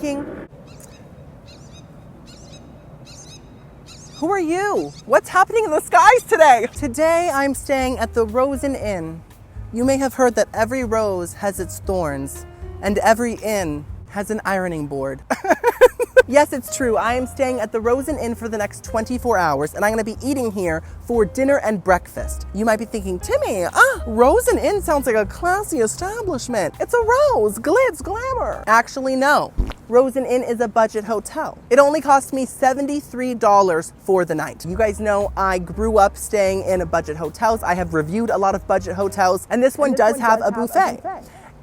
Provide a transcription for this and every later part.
thinking, who are you? What's happening in the skies today? Today I'm staying at the Rosen Inn. You may have heard that every rose has its thorns and every inn has an ironing board. Yes, it's true. I am staying at the Rosen Inn for the next 24 hours and I'm gonna be eating here for dinner and breakfast. You might be thinking, Timmy, Rosen Inn sounds like a classy establishment. It's a rose, glitz, glamour. Actually, no. Rosen Inn is a budget hotel. It only cost me $73 for the night. You guys know I grew up staying in budget hotels. I have reviewed a lot of budget hotels and this one does have a buffet.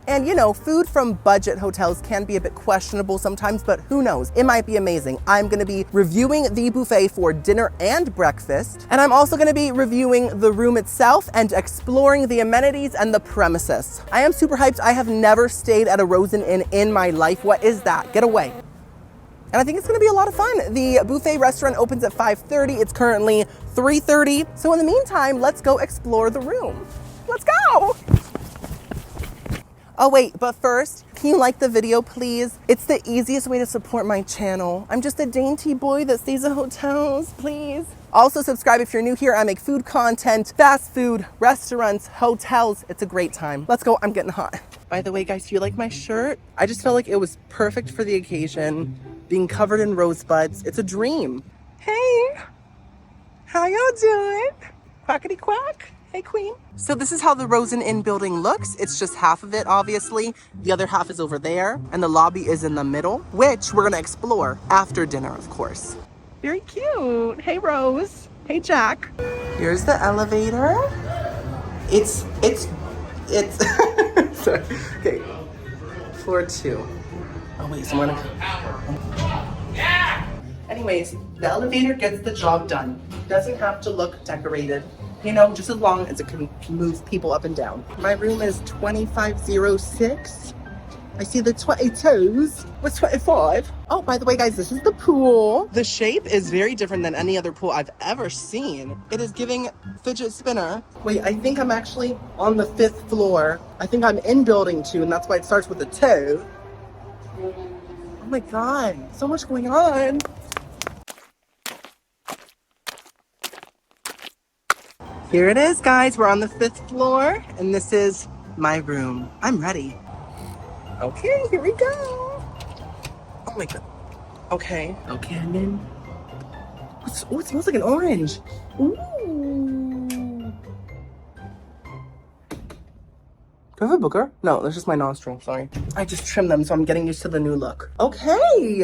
And you know, food from budget hotels can be a bit questionable sometimes, but who knows? It might be amazing. I'm gonna be reviewing the buffet for dinner and breakfast. And I'm also gonna be reviewing the room itself and exploring the amenities and the premises. I am super hyped. I have never stayed at a Rosen Inn in my life. What is that? Get away. And I think it's gonna be a lot of fun. The buffet restaurant opens at 5:30. It's currently 3:30. So in the meantime, let's go explore the room. Let's go. Oh wait, but first, can you like the video, please? It's the easiest way to support my channel. I'm just a dainty boy that stays at hotels, please. Also subscribe if you're new here. I make food content, fast food, restaurants, hotels. It's a great time. Let's go, I'm getting hot. By the way, guys, do you like my shirt? I just felt like it was perfect for the occasion. Being covered in rosebuds, it's a dream. Hey, how y'all doing? Quackity quack. Hey, queen. So this is how the Rosen Inn building looks. It's just half of it, obviously. The other half is over there, and the lobby is in the middle, which we're gonna explore after dinner, of course. Very cute. Hey, Rose. Hey, Jack. Here's the elevator. It's sorry. Okay, floor 2. Oh wait, so I'm gonna. Anyways, the elevator gets the job done. Doesn't have to look decorated. You know, just as long as it can move people up and down. My room is 2506. I see the 22s. What's 25? Oh, by the way, guys, this is the pool. The shape is very different than any other pool I've ever seen. It is giving fidget spinner. Wait, I think I'm actually on the 5th floor. I think I'm in building 2, and that's why it starts with a 2. Oh my God, so much going on. Here it is, guys. We're on the 5th floor, and this is my room. I'm ready. Okay, here we go. Oh my God. Okay. Okay, I'm in. Oh, it smells like an orange. Ooh. Do I have a booger? No, that's just my nostril, sorry. I just trimmed them, so I'm getting used to the new look. Okay.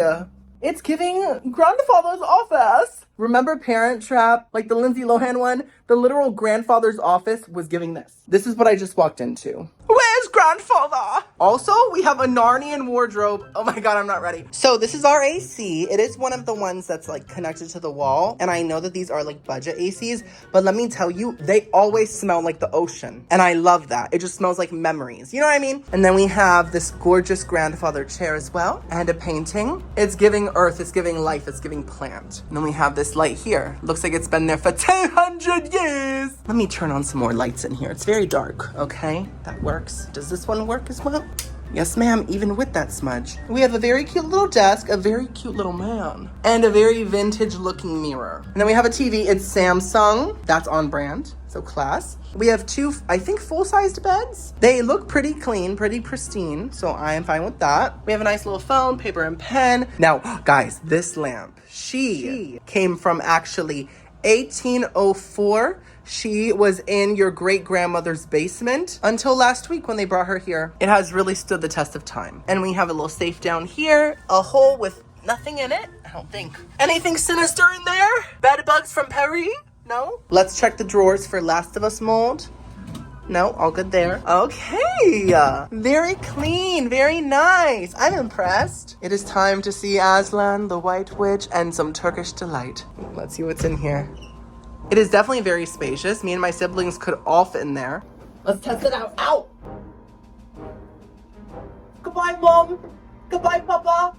It's giving grandfather's office. Remember Parent Trap, like the Lindsay Lohan one? The literal grandfather's office was giving this. This is what I just walked into. Where's grandfather? Also, we have a Narnian wardrobe. Oh my God, I'm not ready. So this is our AC. It is one of the ones that's like connected to the wall. And I know that these are like budget ACs, but let me tell you, they always smell like the ocean. And I love that. It just smells like memories. You know what I mean? And then we have this gorgeous grandfather chair as well. And a painting. It's giving earth, it's giving life, it's giving plant. And then we have this light here. Looks like it's been there for 200 years. Let me turn on some more lights in here. It's very dark, okay? That works. Does this one work as well? Yes, ma'am, even with that smudge. We have a very cute little desk, a very cute little man, and a very vintage looking mirror. And then we have a TV, it's Samsung. That's on brand, so class. We have 2, I think, full-sized beds. They look pretty clean, pretty pristine, so I am fine with that. We have a nice little phone, paper and pen. Now, guys, this lamp, she came from actually 1804. She was in your great-grandmother's basement until last week when they brought her here. It has really stood the test of time. And we have a little safe down here, a hole with nothing in it. I don't think. Anything sinister in there? Bed bugs from Paris? No? Let's check the drawers for Last of Us mold. No, all good there. Okay, very clean, very nice. I'm impressed. It is time to see Aslan, the White Witch, and some Turkish delight. Let's see what's in here. It is definitely very spacious. Me and my siblings could all fit in there. Let's test it out. Ow! Goodbye, Mom. Goodbye, Papa.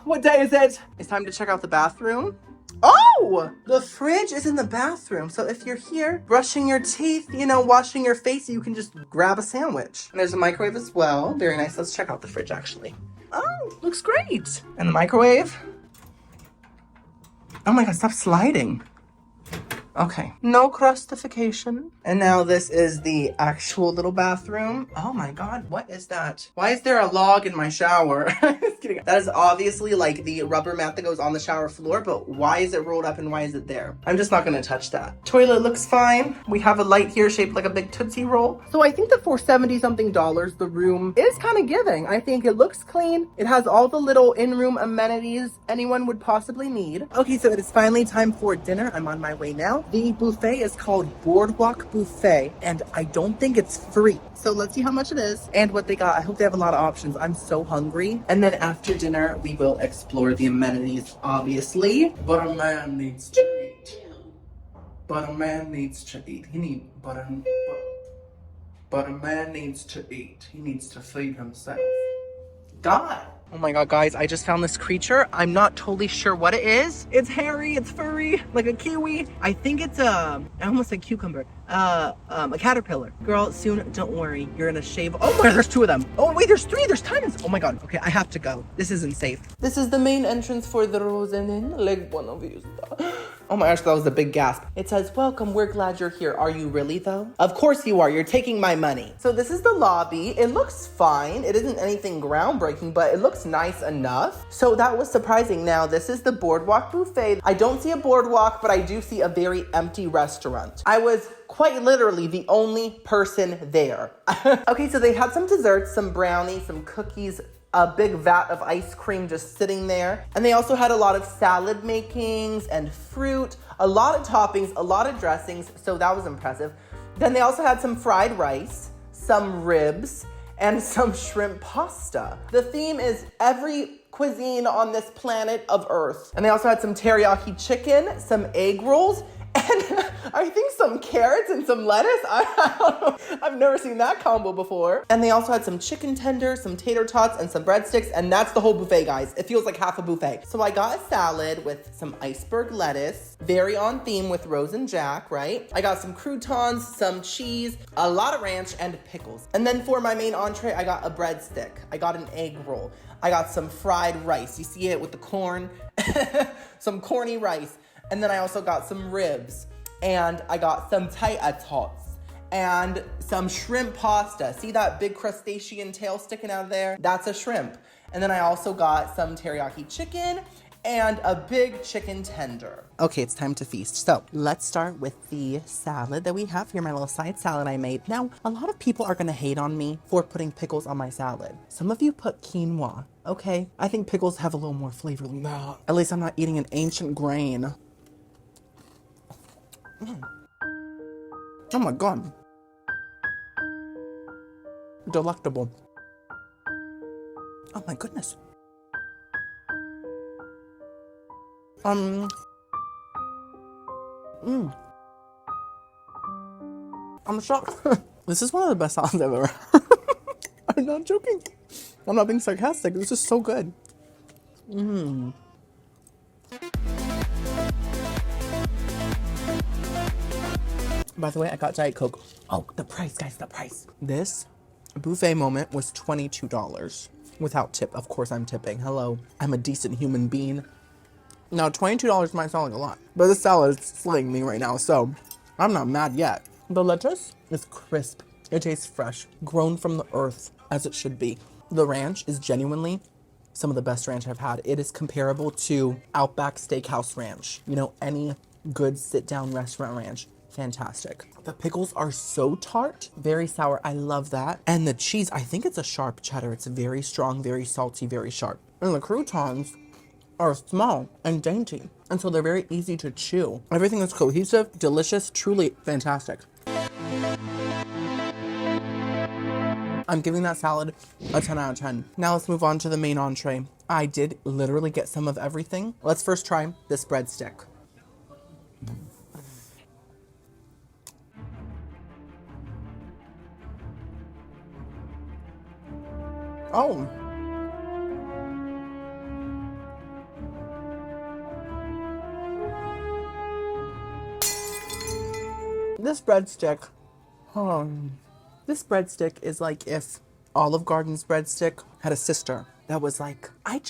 What day is it? It's time to check out the bathroom. Oh! Oh, the fridge is in the bathroom. So if you're here brushing your teeth, you know, washing your face, you can just grab a sandwich. And there's a microwave as well. Very nice. Let's check out the fridge actually. Oh, looks great. And the microwave. Oh my God, stop sliding. Okay, no crustification. And now this is the actual little bathroom. Oh my God, what is that? Why is there a log in my shower? Just kidding. That is obviously like the rubber mat that goes on the shower floor, but why is it rolled up and why is it there? I'm just not gonna touch that. Toilet looks fine. We have a light here shaped like a big Tootsie Roll. So I think that for $70 something, the room is kind of giving. I think it looks clean. It has all the little in-room amenities anyone would possibly need. Okay, so it is finally time for dinner. I'm on my way now. The buffet is called Boardwalk Buffet, and I don't think it's free. So let's see how much it is and what they got. I hope they have a lot of options. I'm so hungry. And then after dinner, we will explore the amenities, obviously. But a man needs to eat. But a man needs to eat. But a man needs to eat. He needs to feed himself. God. Oh my God, guys, I just found this creature. I'm not totally sure what it is. It's hairy, it's furry, like a kiwi. I think it's I almost said cucumber. A caterpillar. Girl, soon, don't worry. You're gonna shave. Oh my God, there's 2 of them. Oh wait, there's 3, there's tons. Oh my God, okay, I have to go. This isn't safe. This is the main entrance for the Rosen Inn. Like buena vista. Oh my gosh, that was a big gasp. It says, welcome, we're glad you're here. Are you really though? Of course you are, you're taking my money. So this is the lobby. It looks fine. It isn't anything groundbreaking, but it looks nice enough. So that was surprising. Now this is the Boardwalk Buffet. I don't see a boardwalk, but I do see a very empty restaurant. I was quite literally the only person there. Okay, so they had some desserts, some brownies, some cookies, a big vat of ice cream just sitting there. And they also had a lot of salad makings and fruit, a lot of toppings, a lot of dressings. So that was impressive. Then they also had some fried rice, some ribs, and some shrimp pasta. The theme is every cuisine on this planet of Earth. And they also had some teriyaki chicken, some egg rolls, and I think some carrots and some lettuce. I don't know. I've never seen that combo before. And they also had some chicken tenders, some tater tots, and some breadsticks. And that's the whole buffet, guys. It feels like half a buffet. So I got a salad with some iceberg lettuce, very on theme with Rosen Jack, right? I got some croutons, some cheese, a lot of ranch, and pickles. And then for my main entree, I got a breadstick. I got an egg roll. I got some fried rice. You see it with the corn? Some corny rice. And then I also got some ribs, and I got some takeouts and some shrimp pasta. See that big crustacean tail sticking out of there? That's a shrimp. And then I also got some teriyaki chicken and a big chicken tender. Okay, it's time to feast. So let's start with the salad that we have here, my little side salad I made. Now, a lot of people are gonna hate on me for putting pickles on my salad. Some of you put quinoa. Okay, I think pickles have a little more flavor than that. At least I'm not eating an ancient grain. Oh my God. Delectable. Oh my goodness. I'm shocked. This is one of the best salads I've ever had. I'm not joking. I'm not being sarcastic. This is so good. By the way, I got Diet Coke. Oh, the price, guys, the price. This buffet moment was $22 without tip. Of course I'm tipping. Hello, I'm a decent human being. Now, $22 might sound like a lot, but this salad is slaying me right now, so I'm not mad yet. The lettuce is crisp. It tastes fresh, grown from the earth, as it should be. The ranch is genuinely some of the best ranch I've had. It is comparable to Outback Steakhouse ranch. You know, any good sit-down restaurant ranch. Fantastic. The pickles are so tart, very sour. I love that. And the cheese, I think it's a sharp cheddar. It's very strong, very salty, very sharp. And the croutons are small and dainty, and so they're very easy to chew. Everything is cohesive, delicious, truly fantastic. I'm giving that salad a 10 out of 10. Now let's move on to the main entree. I did literally get some of everything. Let's first try this breadstick. Oh. This breadstick, this breadstick is like if Olive Garden's breadstick had a sister that was like, I'm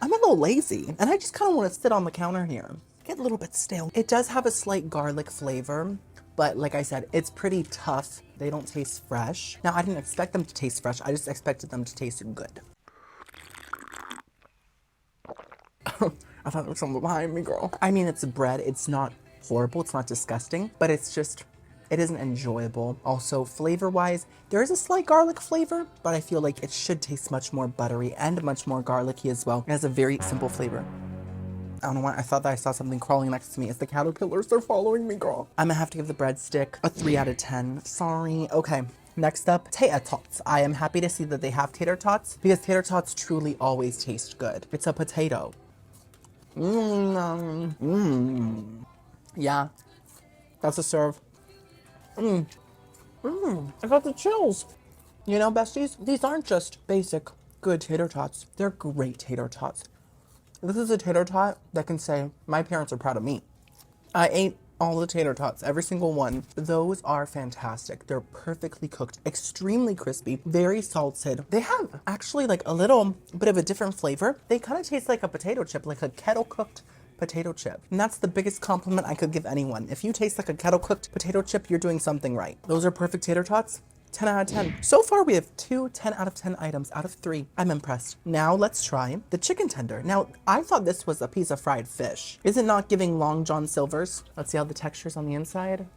a little lazy and I just kind of want to sit on the counter here. Get a little bit stale. It does have a slight garlic flavor, but like I said, it's pretty tough. They don't taste fresh. Now, I didn't expect them to taste fresh. I just expected them to taste good. I thought there was someone behind me, girl. I mean, it's bread. It's not horrible. It's not disgusting, but it's just, it isn't enjoyable. Also, flavor-wise, there is a slight garlic flavor, but I feel like it should taste much more buttery and much more garlicky as well. It has a very simple flavor. I don't know why, I thought that I saw something crawling next to me. It's the caterpillars. They're following me, girl. I'm gonna have to give the breadstick a 3 out of 10. Sorry. Okay. Next up, tater tots. I am happy to see that they have tater tots because tater tots truly always taste good. It's a potato. Yeah, that's a serve. I got the chills. You know, besties, these aren't just basic good tater tots. They're great tater tots. This is a tater tot that can say, my parents are proud of me. I ate all the tater tots, every single one. Those are fantastic. They're perfectly cooked, extremely crispy, very salted. They have actually like a little bit of a different flavor. They kind of taste like a potato chip, like a kettle cooked potato chip. And that's the biggest compliment I could give anyone. If you taste like a kettle cooked potato chip, you're doing something right. Those are perfect tater tots. 10 out of 10. So far, we have 2 10 out of 10 items out of 3. I'm impressed. Now let's try the chicken tender. Now, I thought this was a piece of fried fish. Is it not giving Long John Silver's? Let's see how the texture's on the inside.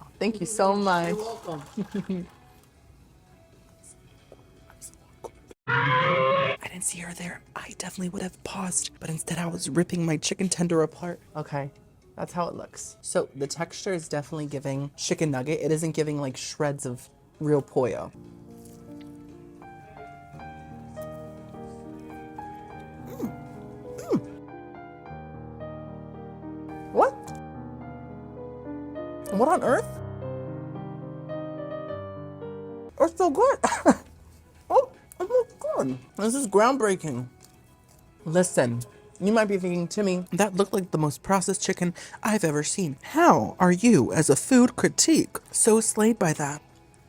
Oh, thank you so much. You're welcome. I didn't see her there. I definitely would have paused, but instead I was ripping my chicken tender apart. Okay. That's how it looks. So the texture is definitely giving chicken nugget. It isn't giving like shreds of real pollo. What? What on earth? It's so good. Oh, it looks good. This is groundbreaking. Listen, you might be thinking, Timmy, that looked like the most processed chicken I've ever seen. How are you, as a food critique, so slayed by that?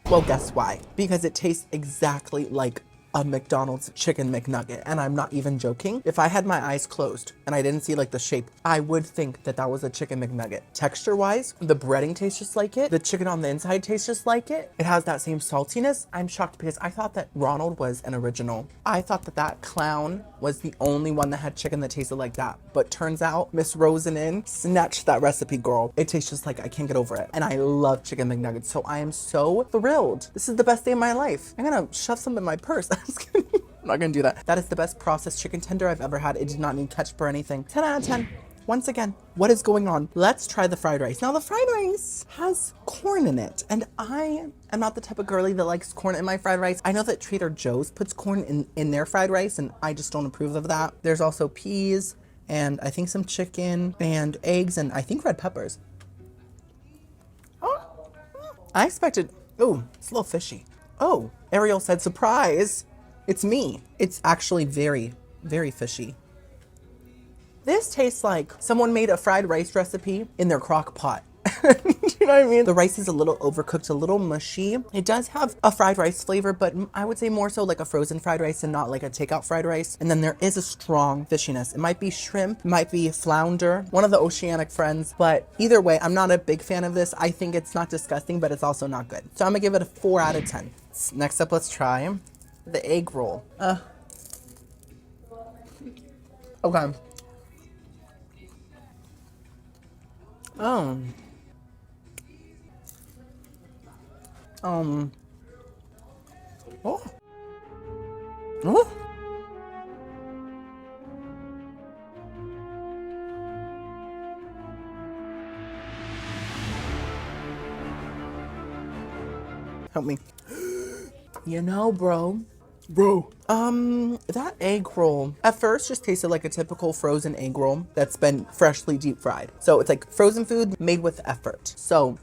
Well, guess why? Because it tastes exactly like a McDonald's chicken McNugget, and I'm not even joking. If I had my eyes closed and I didn't see like the shape, I would think that that was a chicken McNugget. Texture-wise, the breading tastes just like it. The chicken on the inside tastes just like it. It has that same saltiness. I'm shocked because I thought that Ronald was an original. I thought that that clown was the only one that had chicken that tasted like that. But turns out Miss Rosen snatched that recipe, girl. It tastes just like I can't get over it. And I love chicken McNuggets, so I am so thrilled. This is the best day of my life. I'm gonna shove some in my purse. I'm not gonna do that. That is the best processed chicken tender I've ever had. It did not need ketchup or anything. 10 out of 10. Once again, what is going on? Let's try the fried rice. Now, the fried rice has corn in it, and I am not the type of girly that likes corn in my fried rice. I know that Trader Joe's puts corn in their fried rice, and I just don't approve of that. There's also peas, and I think some chicken, and eggs, and I think red peppers. Oh, I expected, oh, it's a little fishy. Oh, Ariel said, surprise. It's me. It's actually very, very fishy. This tastes like someone made a fried rice recipe in their crock pot. Do you know what I mean? The rice is a little overcooked, a little mushy. It does have a fried rice flavor, but I would say more so like a frozen fried rice and not like a takeout fried rice. And then there is a strong fishiness. It might be shrimp, it might be flounder, one of the oceanic friends. But either way, I'm not a big fan of this. I think it's not disgusting, but it's also not good. So I'm gonna give it a 4 out of 10. Next up, let's try the egg roll. Okay. Oh. Oh. Help me. You know, bro. That egg roll at first just tasted like a typical frozen egg roll that's been freshly deep fried. So it's like frozen food made with effort. So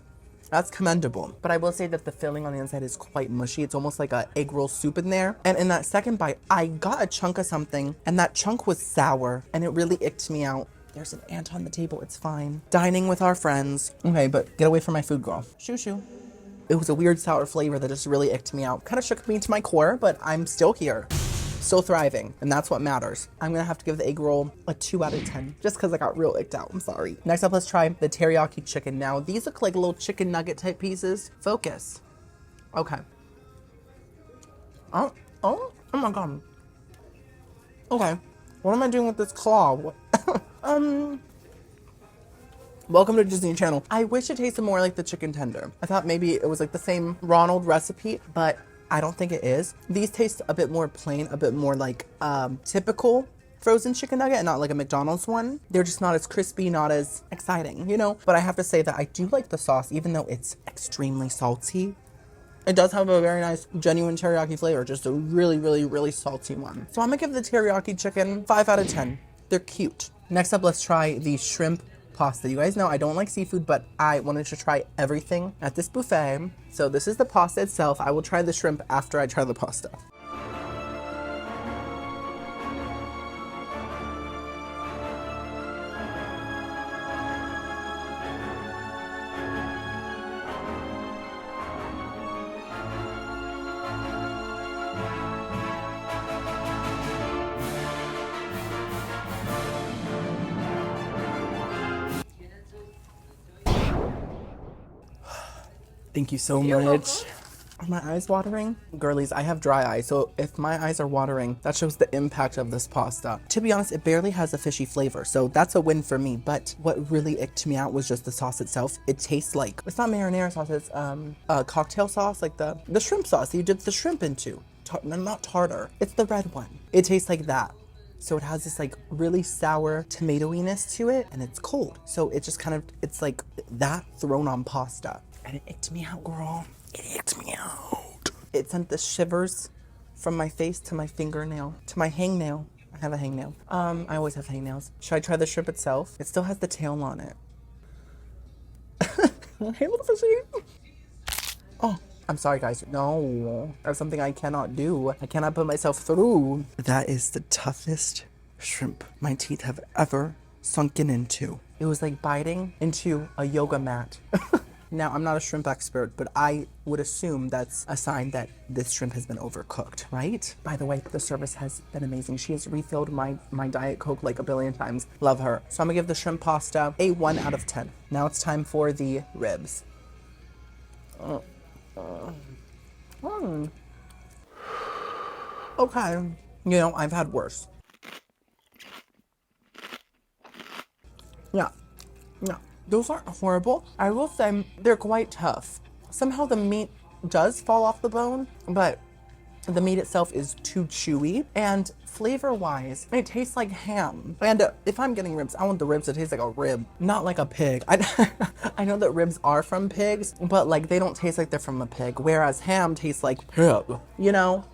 that's commendable. But I will say that the filling on the inside is quite mushy. It's almost like an egg roll soup in there. And in that second bite, I got a chunk of something and that chunk was sour and it really icked me out. There's an ant on the table. It's fine. Dining with our friends. Okay, but get away from my food, girl. Shoo shoo. It was a weird sour flavor that just really icked me out. Kind of shook me to my core, but I'm still here. Still thriving, and that's what matters. I'm gonna have to give the egg roll a 2 out of 10, just because I got real icked out. I'm sorry. Next up, let's try the teriyaki chicken. Now, these look like little chicken nugget type pieces. Focus. Okay. Oh my God. Okay. What am I doing with this claw? Welcome to Disney Channel. I wish it tasted more like the chicken tender. I thought maybe it was like the same Ronald recipe, but I don't think it is. These taste a bit more plain, a bit more like typical frozen chicken nugget and not like a McDonald's one. They're just not as crispy, not as exciting, you know? But I have to say that I do like the sauce, even though it's extremely salty. It does have a very nice, genuine teriyaki flavor, just a really, really, really salty one. So I'm gonna give the teriyaki chicken 5 out of 10. They're cute. Next up, let's try the shrimp pasta. You guys know I don't like seafood, but I wanted to try everything at this buffet. So this is the pasta itself. I will try the shrimp after I try the pasta. Thank you so much. Are my eyes watering? Girlies, I have dry eyes, so if my eyes are watering, that shows the impact of this pasta. To be honest, it barely has a fishy flavor, so that's a win for me. But what really icked me out was just the sauce itself. It tastes like, it's not marinara sauce, it's cocktail sauce, like the shrimp sauce that you dip the shrimp into. Not tartar, it's the red one. It tastes like that. So it has this like really sour tomatoiness to it, and it's cold. So it just kind of, it's like that thrown on pasta. And it icked me out, girl. It icked me out. It sent the shivers from my face to my fingernail, to my hangnail. I have a hangnail. I always have hangnails. Should I try the shrimp itself? It still has the tail on it. Hey, little fishy. Oh, I'm sorry, guys. No, that's something I cannot do. I cannot put myself through. That is the toughest shrimp my teeth have ever sunken into. It was like biting into a yoga mat. Now, I'm not a shrimp expert, but I would assume that's a sign that this shrimp has been overcooked, right? By the way, the service has been amazing. She has refilled my Diet Coke like a billion times. Love her. So I'm gonna give the shrimp pasta a 1 out of 10. Now it's time for the ribs. Okay. You know, I've had worse. Yeah. Those aren't horrible. I will say they're quite tough. Somehow the meat does fall off the bone, but the meat itself is too chewy. And flavor-wise, it tastes like ham. And if I'm getting ribs, I want the ribs to taste like a rib, not like a pig. I know that ribs are from pigs, but like they don't taste like they're from a pig, whereas ham tastes like pig, you know?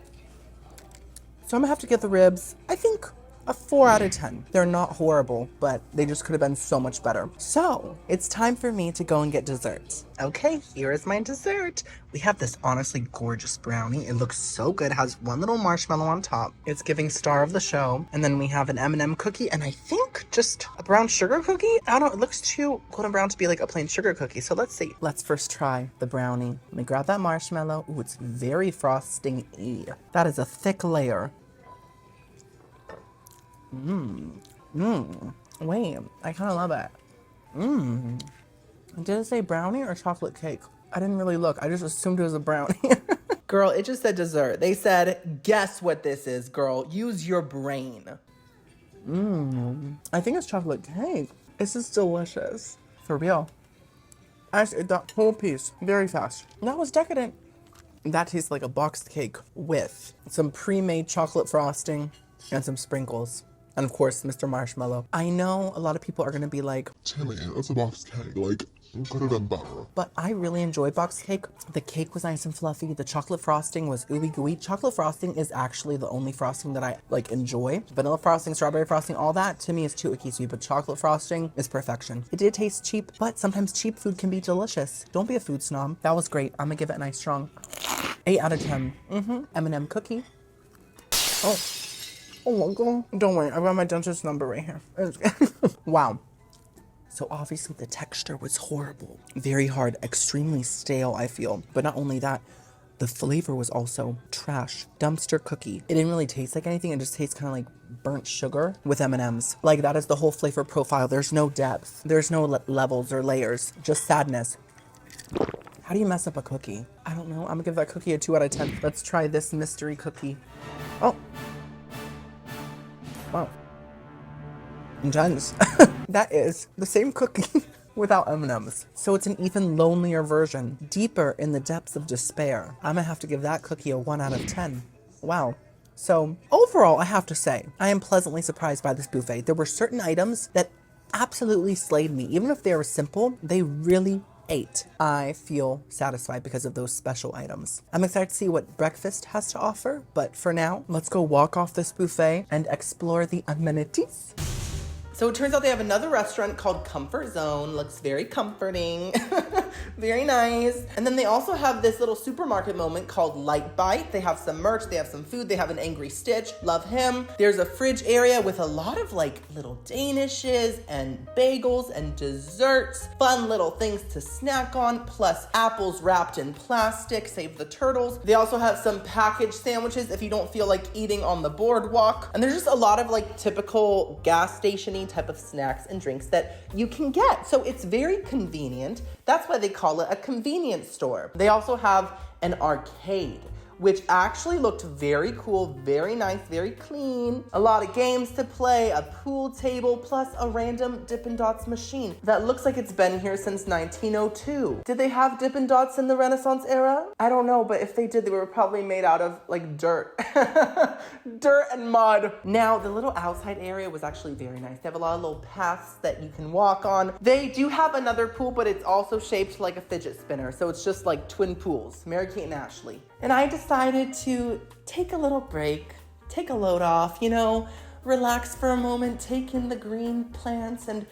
So I'm gonna have to get the ribs, I think, a 4 out of 10. They're not horrible, but they just could have been so much better. So it's time for me to go and get dessert. Okay, here is my dessert. We have this honestly gorgeous brownie. It looks so good. It has one little marshmallow on top. It's giving star of the show. And then we have an M&M cookie, and I think just a brown sugar cookie. I don't know, it looks too golden brown to be like a plain sugar cookie. So let's see. Let's first try the brownie. Let me grab that marshmallow. Ooh, it's very frosting-y. That is a thick layer. Wait, I kind of love it. Did it say brownie or chocolate cake? I didn't really look. I just assumed it was a brownie. Girl, it just said dessert. They said, guess what this is, girl. Use your brain. I think it's chocolate cake. This is delicious. For real. I just ate that whole piece very fast. That was decadent. That tastes like a boxed cake with some pre-made chocolate frosting and some sprinkles. And of course, Mr. Marshmallow. I know a lot of people are gonna be like, Timmy, that's a box cake. Like, you could have done better. But I really enjoyed box cake. The cake was nice and fluffy. The chocolate frosting was ooey gooey. Chocolate frosting is actually the only frosting that I like enjoy. Vanilla frosting, strawberry frosting, all that to me is too icky sweet, but chocolate frosting is perfection. It did taste cheap, but sometimes cheap food can be delicious. Don't be a food snob. That was great. I'm gonna give it a nice strong 8 out of 10. M&M cookie. Oh my god. Don't worry, I got my dentist number right here. Wow. So obviously the texture was horrible. Very hard, extremely stale, I feel. But not only that, the flavor was also trash. Dumpster cookie. It didn't really taste like anything. It just tastes kind of like burnt sugar with M&Ms. Like that is the whole flavor profile. There's no depth. There's no levels or layers. Just sadness. How do you mess up a cookie? I don't know. I'm gonna give that cookie a 2 out of 10. Let's try this mystery cookie. Oh. Wow. Intense. That is the same cookie without M&Ms. So it's an even lonelier version, deeper in the depths of despair. I'm gonna have to give that cookie a 1 out of 10. Wow. So overall, I have to say, I am pleasantly surprised by this buffet. There were certain items that absolutely slayed me. Even if they were simple, they really ate. I feel satisfied because of those special items. I'm excited to see what breakfast has to offer, but for now, let's go walk off this buffet and explore the amenities. So it turns out they have another restaurant called Comfort Zone. Looks very comforting. Very nice. And then they also have this little supermarket moment called Light Bite. They have some merch, they have some food, they have an Angry Stitch. Love him. There's a fridge area with a lot of like little danishes and bagels and desserts. Fun little things to snack on, plus apples wrapped in plastic, save the turtles. They also have some packaged sandwiches if you don't feel like eating on the boardwalk. And there's just a lot of like typical gas station-y type of snacks and drinks that you can get. So it's very convenient. That's why they call it a convenience store. They also have an arcade, which actually looked very cool, very nice, very clean. A lot of games to play, a pool table, plus a random Dippin' Dots machine that looks like it's been here since 1902. Did they have Dippin' Dots in the Renaissance era? I don't know, but if they did, they were probably made out of like dirt. Dirt and mud. Now, the little outside area was actually very nice. They have a lot of little paths that you can walk on. They do have another pool, but it's also shaped like a fidget spinner. So it's just like twin pools, Mary-Kate and Ashley. And I decided to take a little break, take a load off, you know, relax for a moment, take in the green plants, and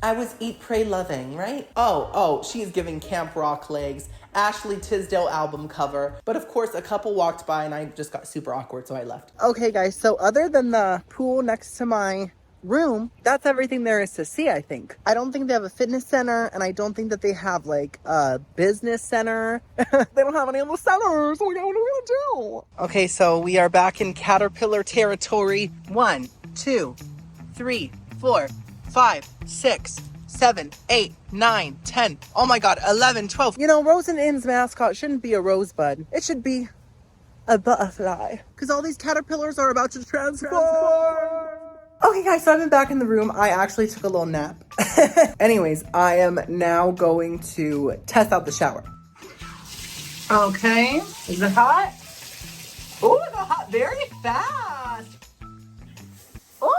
I was eat, pray, loving, right? Oh, she's giving Camp Rock legs, Ashley Tisdale album cover. But of course, a couple walked by and I just got super awkward, so I left. Okay, guys, so other than the pool next to my room, that's everything there is to see, I think. I don't think they have a fitness center, and I don't think that they have like a business center. They don't have any of those centers. What are we gonna do? Okay, so we are back in Caterpillar territory. 1, 2, 3, 4, 5, 6, 7, 8, 9, 10. Oh my god, 11, 12. You know, Rosen Inn's mascot shouldn't be a rosebud. It should be a butterfly. Because all these caterpillars are about to transform. Okay guys, so I've been back in the room. I actually took a little nap. Anyways, I am now going to test out the shower. Okay, is it hot? Oh, it got hot very fast. Oh.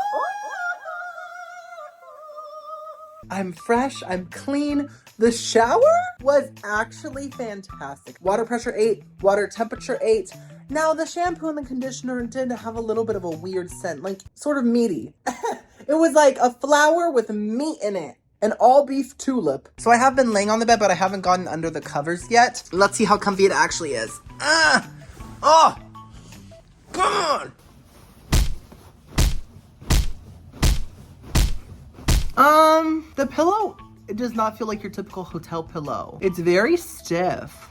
I'm fresh, I'm clean. The shower was actually fantastic. Water pressure 8, water temperature 8. Now, the shampoo and the conditioner did have a little bit of a weird scent, like sort of meaty. It was like a flower with meat in it. An all beef tulip. So I have been laying on the bed, but I haven't gotten under the covers yet. Let's see how comfy it actually is. Oh, come on. The pillow, it does not feel like your typical hotel pillow. It's very stiff.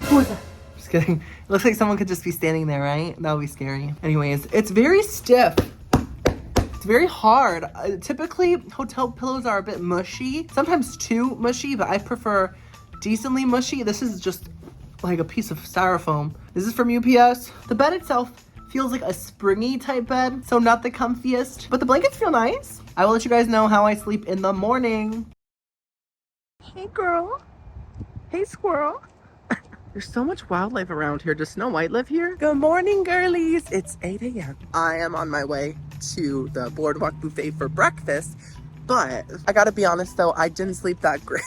Who is that? Just kidding. It looks like someone could just be standing there, right? That would be scary. Anyways, it's very stiff. It's very hard. Typically, hotel pillows are a bit mushy. Sometimes too mushy, but I prefer decently mushy. This is just like a piece of styrofoam. This is from UPS. The bed itself feels like a springy type bed, so not the comfiest, but the blankets feel nice. I will let you guys know how I sleep in the morning. Hey girl. Hey squirrel. There's so much wildlife around here. Does Snow White live here? Good morning, girlies. It's 8 a.m. I am on my way to the Boardwalk Buffet for breakfast, but I gotta be honest though, I didn't sleep that great.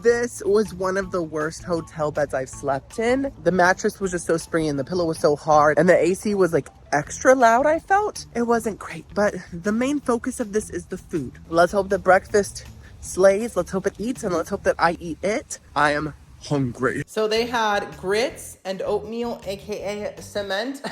This was one of the worst hotel beds I've slept in. The mattress was just so springy and the pillow was so hard and the AC was like extra loud, I felt. It wasn't great, but the main focus of this is the food. Let's hope that breakfast slays. Let's hope it eats and let's hope that I eat it. I am hungry. So they had grits and oatmeal, aka cement,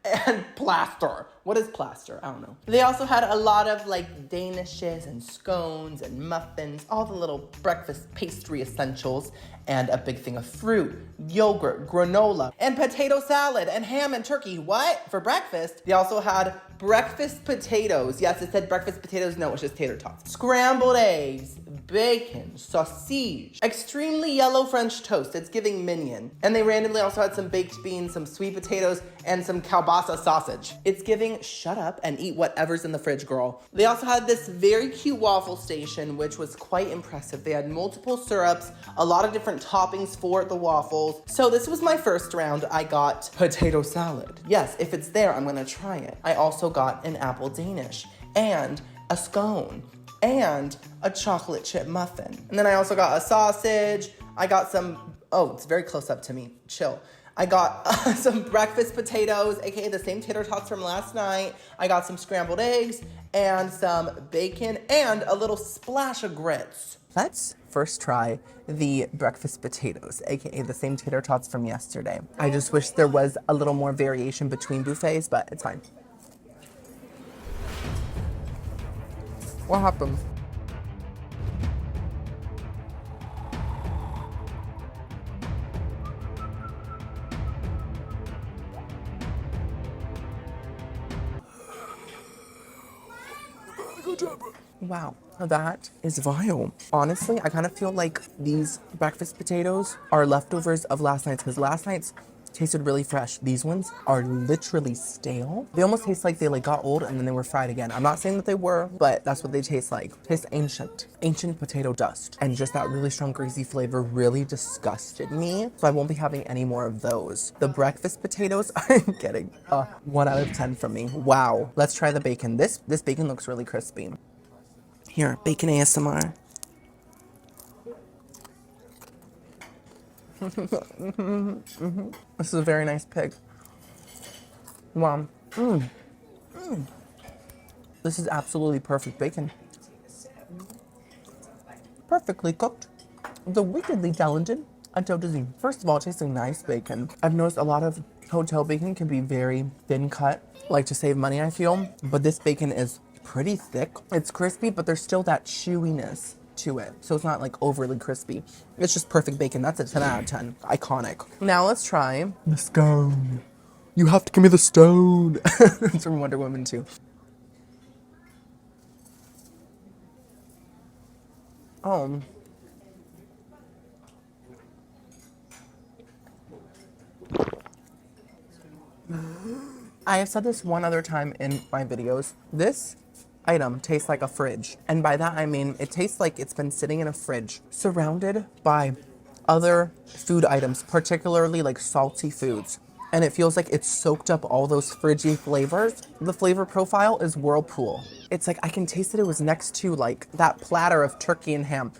and plaster. What is plaster? I don't know. They also had a lot of like danishes and scones and muffins, all the little breakfast pastry essentials, and a big thing of fruit, yogurt, granola, and potato salad, and ham and turkey. What? For breakfast? They also had breakfast potatoes. Yes, it said breakfast potatoes. No, it's just tater tots. Scrambled eggs, bacon, sausage, extremely yellow French toast. It's giving minion. And they randomly also had some baked beans, some sweet potatoes, and some kabasa sausage. It's giving shut up and eat whatever's in the fridge, girl. They also had this very cute waffle station, which was quite impressive. They had multiple syrups, a lot of different toppings for the waffles. So this was my first round. I got potato salad. Yes, if it's there, I'm gonna try it. I also got an apple danish and a scone and a chocolate chip muffin. And then I also got a sausage. I got some, oh, it's very close up to me, chill. I got some breakfast potatoes, aka the same tater tots from last night. I got some scrambled eggs and some bacon and a little splash of grits. Let's first try the breakfast potatoes, aka the same tater tots from yesterday. I just wish there was a little more variation between buffets, but it's fine. What happened? Wow, that is vile. Honestly, I kind of feel like these breakfast potatoes are leftovers of last night's, because last night's tasted really fresh. These ones are literally stale. They almost taste like they got old and then they were fried again. I'm not saying that they were, but that's what they taste like. Taste ancient potato dust. And just that really strong greasy flavor really disgusted me. So I won't be having any more of those. The breakfast potatoes, I'm getting a 1 out of 10 from me. Wow. Let's try the bacon. This bacon looks really crispy. Here, bacon ASMR. This is a very nice pig. Wow. This is absolutely perfect bacon. Perfectly cooked. The wickedly talented until dizzy. First of all, tasting nice bacon. I've noticed a lot of hotel bacon can be very thin cut, like to save money, I feel. But this bacon is pretty thick. It's crispy, but there's still that chewiness to it. So it's not like overly crispy. It's just perfect bacon. That's a 10 out of 10. Iconic. Now let's try the scone. You have to give me the stone. It's from Wonder Woman 2. Oh. I have said this one other time in my videos. This item tastes like a fridge. And by that, I mean, it tastes like it's been sitting in a fridge, surrounded by other food items, particularly like salty foods. And it feels like it's soaked up all those fridgy flavors. The flavor profile is whirlpool. It's like I can taste that it was next to like that platter of turkey and ham.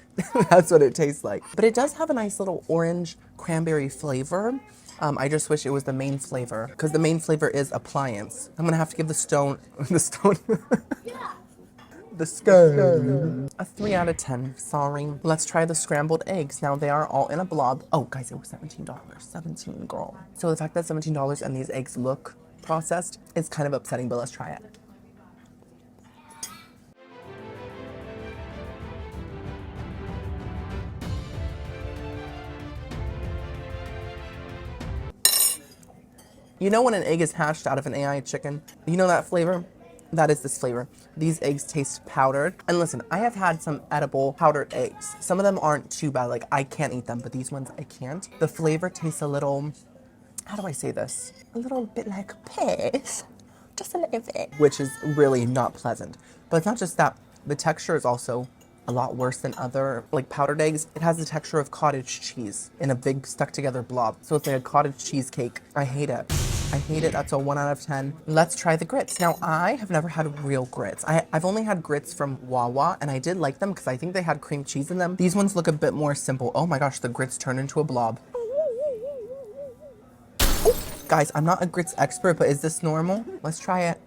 That's what it tastes like. But it does have a nice little orange cranberry flavor. I just wish it was the main flavor, because the main flavor is appliance. I'm gonna have to give the scone a 3 out of 10. Sorry. Let's try the scrambled eggs. Now they are all in a blob. Oh, guys, it was $17. 17, girl. So the fact that $17 and these eggs look processed is kind of upsetting, but let's try it. You know when an egg is hatched out of an AI chicken? You know that flavor? That is this flavor. These eggs taste powdered. And listen, I have had some edible powdered eggs. Some of them aren't too bad, like I can't eat them, but these ones I can't. The flavor tastes a little, how do I say this? A little bit like piss, just a little bit. Which is really not pleasant. But it's not just that, the texture is also a lot worse than other like powdered eggs. It has the texture of cottage cheese in a big stuck together blob. So it's like a cottage cheesecake. I hate it. I hate it. That's a 1 out of 10. Let's try the grits. Now, I have never had real grits. I've only had grits from Wawa, and I did like them because I think they had cream cheese in them. These ones look a bit more simple. Oh my gosh, the grits turn into a blob. Ooh. Guys, I'm not a grits expert, but is this normal? Let's try it.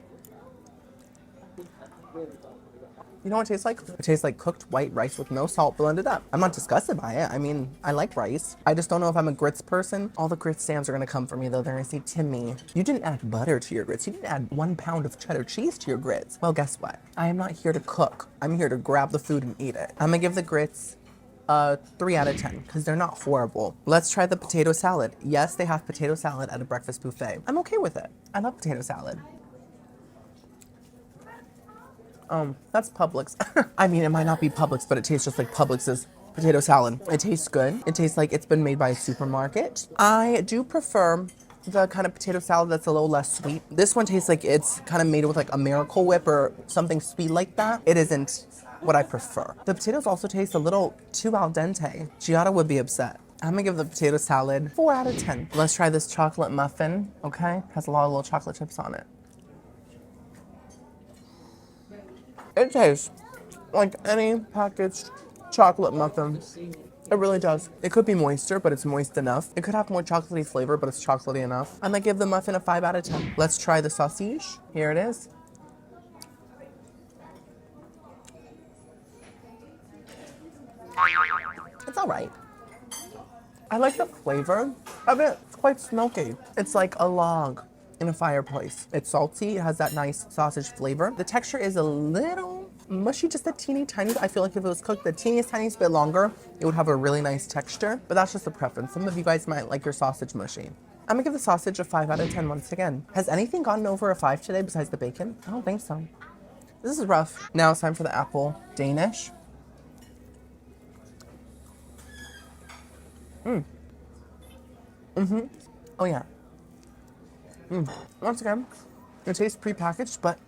You know what it tastes like? It tastes like cooked white rice with no salt blended up. I'm not disgusted by it. I mean, I like rice. I just don't know if I'm a grits person. All the grits stands are gonna come for me though. They're gonna say, Timmy, you didn't add butter to your grits. You didn't add 1 pound of cheddar cheese to your grits. Well, guess what? I am not here to cook. I'm here to grab the food and eat it. I'm gonna give the grits 3 out of 10 because they're not horrible. Let's try the potato salad. Yes, they have potato salad at a breakfast buffet. I'm okay with it. I love potato salad. That's Publix. I mean, it might not be Publix, but it tastes just like Publix's potato salad. It tastes good. It tastes like it's been made by a supermarket. I do prefer the kind of potato salad that's a little less sweet. This one tastes like it's kind of made with like a Miracle Whip or something sweet like that. It isn't what I prefer. The potatoes also taste a little too al dente. Giada would be upset. I'm gonna give the potato salad 4 out of 10. Let's try this chocolate muffin, okay? Has a lot of little chocolate chips on it. It tastes like any packaged chocolate muffin. It really does. It could be moister, but it's moist enough. It could have more chocolatey flavor, but it's chocolatey enough. I'm gonna give the muffin a 5 out of 10. Let's try the sausage. Here it is. It's all right. I like the flavor of it. It's quite smoky. It's like a log in a fireplace. It's salty, it has that nice sausage flavor. The texture is a little mushy, just a teeny tiny. I feel like if it was cooked the teeniest tiniest bit longer, it would have a really nice texture, but that's just a preference. Some of you guys might like your sausage mushy. I'm gonna give the sausage a 5 out of 10 once again. Has anything gotten over a 5 today besides the bacon? I don't think so. This is rough. Now it's time for the apple Danish. Oh yeah. Once again, it tastes prepackaged, but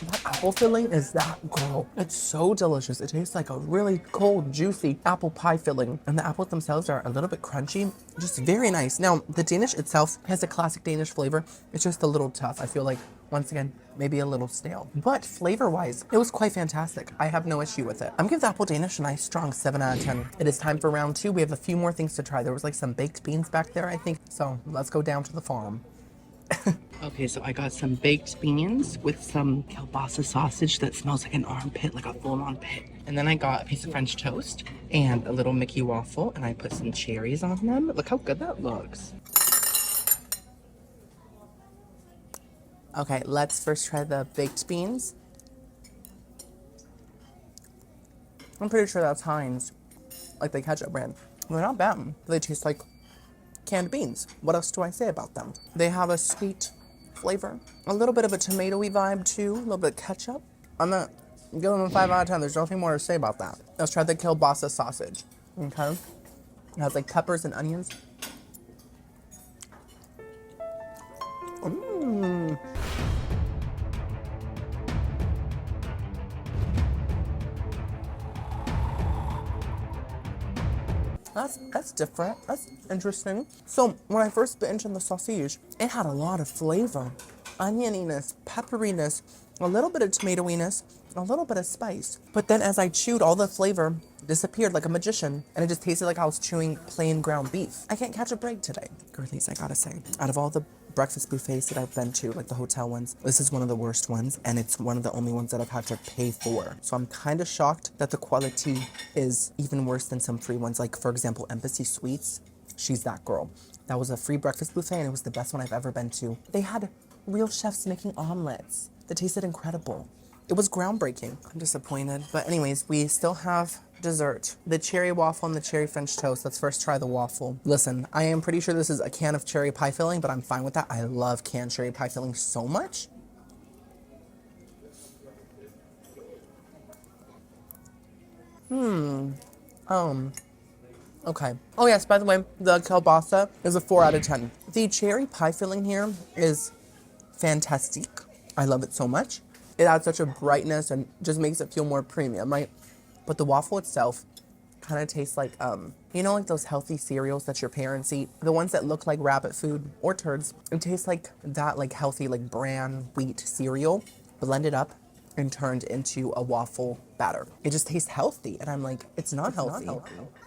what apple filling is that, girl? It's so delicious. It tastes like a really cold, juicy apple pie filling. And the apples themselves are a little bit crunchy. Just very nice. Now, the Danish itself has a classic Danish flavor. It's just a little tough. I feel like, once again, maybe a little stale. But flavor-wise, it was quite fantastic. I have no issue with it. I'm gonna give the apple Danish a nice strong 7 out of 10. It is time for round 2. We have a few more things to try. There was like some baked beans back there, I think. So let's go down to the farm. Okay, so I got some baked beans with some kielbasa sausage that smells like an armpit, like a full-on pit. And then I got a piece of French toast and a little Mickey waffle, and I put some cherries on them. Look how good that looks. Okay, let's first try the baked beans. I'm pretty sure that's Heinz, like the ketchup brand. They're not bad. They taste like canned beans. What else do I say about them? They have a sweet flavor, a little bit of a tomatoey vibe too, a little bit of ketchup. I'm gonna give them a 5 out of 10. There's nothing more to say about that. Let's try the kielbasa sausage. Okay, it has like peppers and onions. That's different. That's interesting. So when I first bit into the sausage, it had a lot of flavor. Onioniness, pepperiness, a little bit of tomatoiness, a little bit of spice. But then as I chewed, all the flavor disappeared like a magician, and it just tasted like I was chewing plain ground beef. I can't catch a break today. Girlies, I gotta say, out of all the breakfast buffets that I've been to, like the hotel ones, this is one of the worst ones, and it's one of the only ones that I've had to pay for. So I'm kind of shocked that the quality is even worse than some free ones. Like, for example, Embassy Suites, she's that girl. That was a free breakfast buffet, and it was the best one I've ever been to. They had real chefs making omelets that tasted incredible. It was groundbreaking. I'm disappointed. But anyways, we still have dessert. The cherry waffle and the cherry French toast. Let's first try the waffle. Listen, I am pretty sure this is a can of cherry pie filling, but I'm fine with that. I love canned cherry pie filling so much. Okay. Oh yes, by the way, the kielbasa is a 4 out of 10. The cherry pie filling here is fantastic. I love it so much. It adds such a brightness and just makes it feel more premium, right? But the waffle itself kind of tastes like, you know, like those healthy cereals that your parents eat? The ones that look like rabbit food or turds. It tastes like that, like healthy, like bran wheat cereal blended up and turned into a waffle batter. It just tastes healthy. And I'm like, it's not healthy.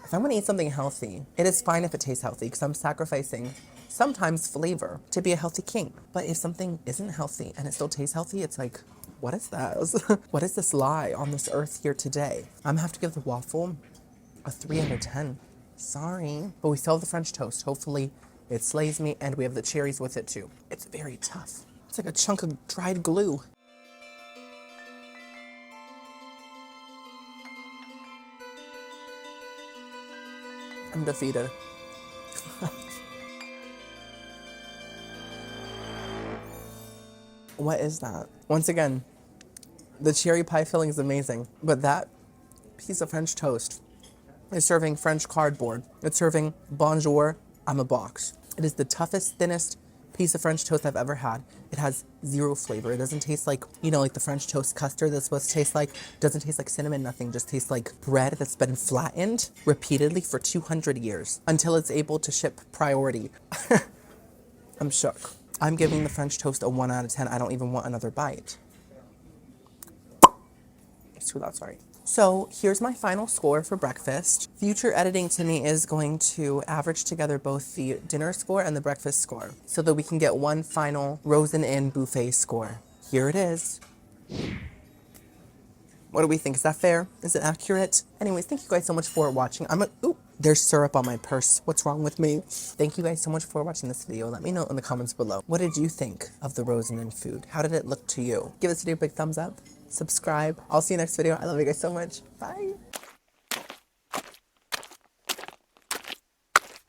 If I'm gonna eat something healthy, it is fine if it tastes healthy because I'm sacrificing sometimes flavor to be a healthy king. But if something isn't healthy and it still tastes healthy, it's like, What is this? What is this lie on this earth here today? I'm gonna have to give the waffle a 3 out of 10. Sorry. But we still have the French toast. Hopefully it slays me, and we have the cherries with it too. It's very tough. It's like a chunk of dried glue. I'm defeated. What is that? Once again, the cherry pie filling is amazing, but that piece of French toast is serving French cardboard. It's serving bonjour, I'm a box. It is the toughest, thinnest piece of French toast I've ever had. It has zero flavor. It doesn't taste like, you know, like the French toast custard that's supposed to taste like. It doesn't taste like cinnamon, nothing. Just tastes like bread that's been flattened repeatedly for 200 years until it's able to ship priority. I'm shook. I'm giving the French toast a 1 out of 10. I don't even want another bite. It's too loud, sorry. So here's my final score for breakfast. Future editing to me is going to average together both the dinner score and the breakfast score so that we can get one final Rosen Inn buffet score. Here it is. What do we think? Is that fair? Is it accurate? Anyways, thank you guys so much for watching. Ooh, there's syrup on my purse. What's wrong with me? Thank you guys so much for watching this video. Let me know in the comments below. What did you think of the Rosen Inn food? How did it look to you? Give this video a big thumbs up. Subscribe. I'll see you next video. I love you guys so much. Bye.